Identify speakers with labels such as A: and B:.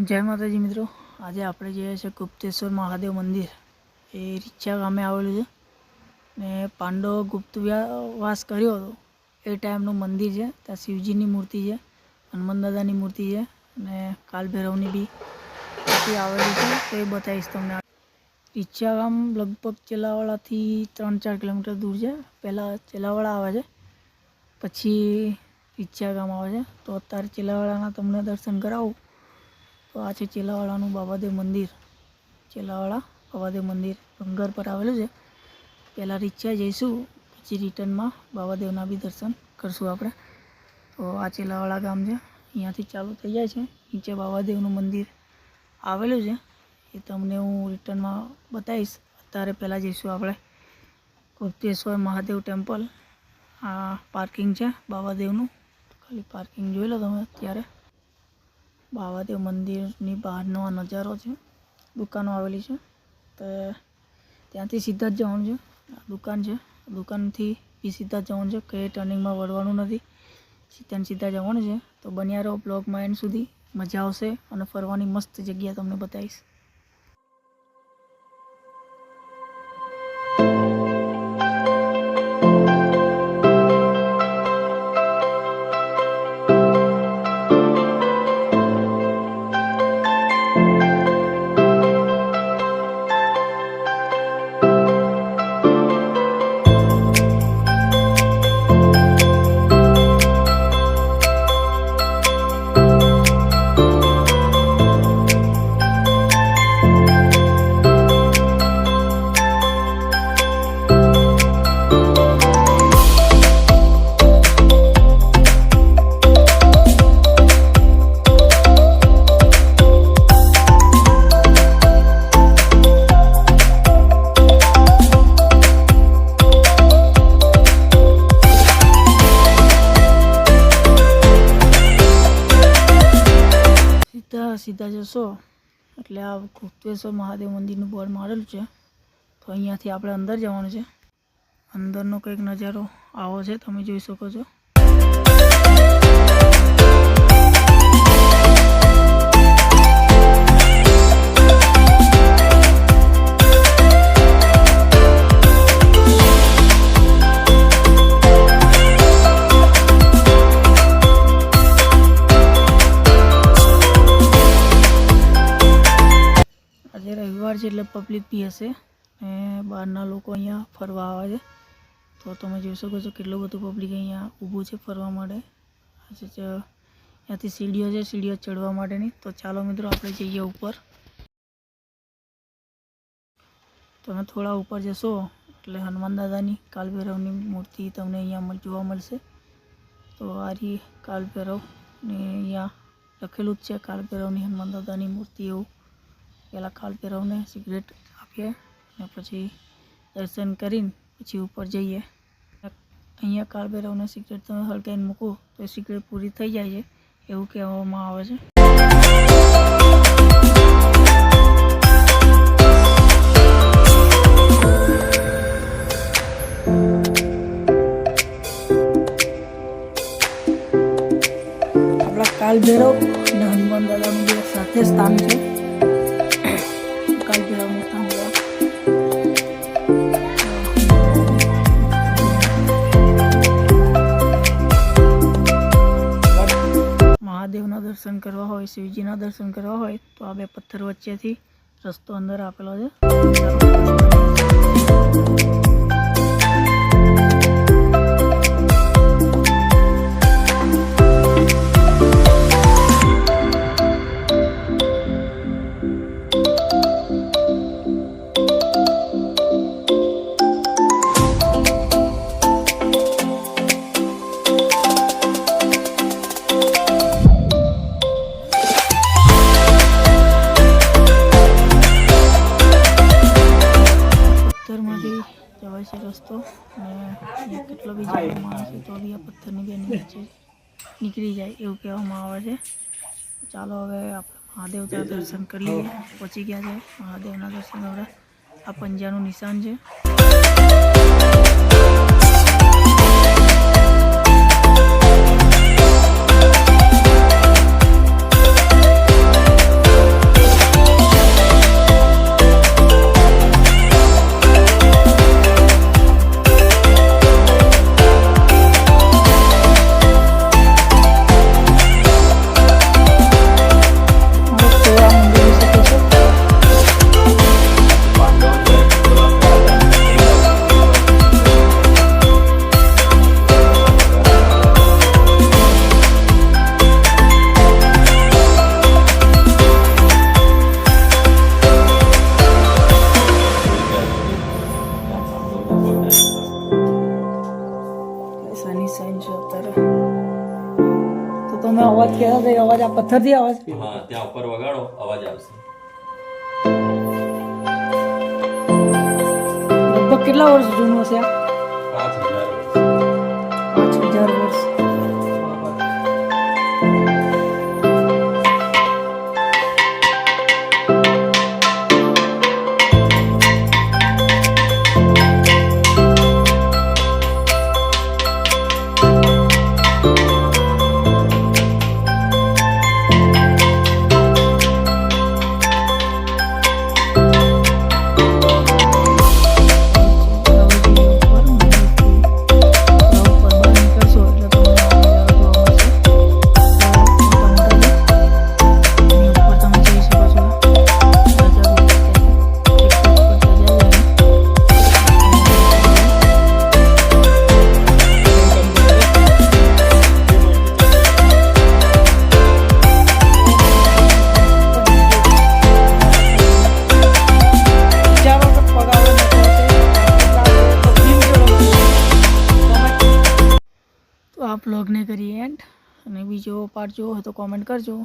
A: जय माताजी मित्रों, आज आप गुप्तेश्वर महादेव मंदिर ए રીછા ગામે આવેલું છે ને પાંડવો ગુપ્તવાસ કર્યો હતો એ ટાઈમનું મંદિર છે। ત્યાં શિવજીની મૂર્તિ છે, હનુમાન દાદાની મૂર્તિ છે અને કાલભૈરવની બી મૂર્તિ આવેલી છે। તો એ બતાવીશ તમને। રીછા ગામ લગભગ ચેલાવાડાથી 3-4 કિલોમીટર दूर છે। પહેલાં ચેલાવાડા આવે છે, પછી રીછા ગામ આવે છે। તો અત્યારે ચેલાવાડાના તમને દર્શન કરાવું। तो आ चेलावाड़ा बाबादेव मंदिर, चेलावाड़ा बाबादेव मंदिर डूंगर पर आवेलू है। पहला રીછા जईशू, पछी रिटर्न में बाबादेवना भी दर्शन करशुं आपणे। तो आ चेलावाड़ा गाम है, अहींयाथी चालू थई जाय छे। नीचे बाबादेवनुं मंदिर आवेलू है, ए तमने हूँ रिटर्न में बताईश। अत्यारे पहला जईशुं आपणे गुप्तेश्वर महादेव टेम्पल। आ पार्किंग है बाबादेवनुं, खाली पार्किंग जोई लो तमे। अत्यारे बाबादेव मंदिर बहारनो आ नजारो है। दुकानों आवेली है, तो त्यांथी सीधा ज जवानुं छे। दुकान है, दुकान थी भी सीधा जवानुं छे, कई टर्निंग में वळवानुं नथी, सीधा ने सीधा जवानुं छे। तो बन्या रहो ब्लॉग में एंड सुधी, मजा आवशे अने फरवानी मस्त जग्या तमने बताईश। सीधा जशो एटले आ गुप्तेश्वर महादेव मंदिरનું બોર્ડ મારેલું છે। તો અહીંયાથી આપણે અંદર જવાનું છે। અંદરનો કંઈક નજારો આવો છે, તમે જોઈ શકો છો। रविवार है, એટલે पब्लिक भी हशे, बहारना लोग अहींया फरवा आवे छे। तो तमे जोई शको छो केटલું બધું पब्लिक अहींया ઊભું છે फरवा माटे। ત્યાંથી સીડીઓ છે, સીડીઓ ચડવા માટેની। तो ચાલો મિત્રો આપણે જઈએ ઉપર। તમે થોડા ઉપર જશો એટલે હનુમાન દાદાની કાલભૈરવની મૂર્તિ તમને અહીંયા જોવા મળશે। તો આ રી કાલભૈરવ ને અહીંયા લખેલું જ છે કાલભૈરવની હનુમાન દાદાની મૂર્તિ એવું। पहला कालभैरव ने सिगरेट आपीए ने पछी दर्शन करीने पछी ऊपर जईए। अहींया कालभैरव ने सिगरेट तमे हलकाईने मूको तो सिगरेट पूरी थई जाय छे एवुं कहेवामां आवे छे। आपणा कालभैरव ने हनुमान दादानुं जे साथे स्थान छे। महादेवना दर्शन करवा होय, शिवजीना दर्शन करवा होय तो आ बे पत्थर वच्चेथी रस्तो अंदर आपेलो छे। रस्तो કેટલો બી જાડો માણસ હોય તો બી આ પથ્થરની બેની નીચે નીકળી જાય એવું કહેવામાં આવે છે। ચાલો હવે આપણે મહાદેવના દર્શન કરી લઈએ। પહોંચી ગયા છે મહાદેવના દર્શન। હવે આ પંજાનું નિશાન છે। અવાજ આ પથ્થરથી આવે છે?
B: હા, ત્યાં ઉપર વગાડો, અવાજ આવશે.
A: લગભગ કેટલા વર્ષ જૂનું હશે આ?
B: 5000 વર્ષ.
A: 5000 વર્ષ. તો આ બ્લોગને કરીએ એન્ડ, અને બીજો પાર્ટ જોવો હોય તો કોમેન્ટ કરજો.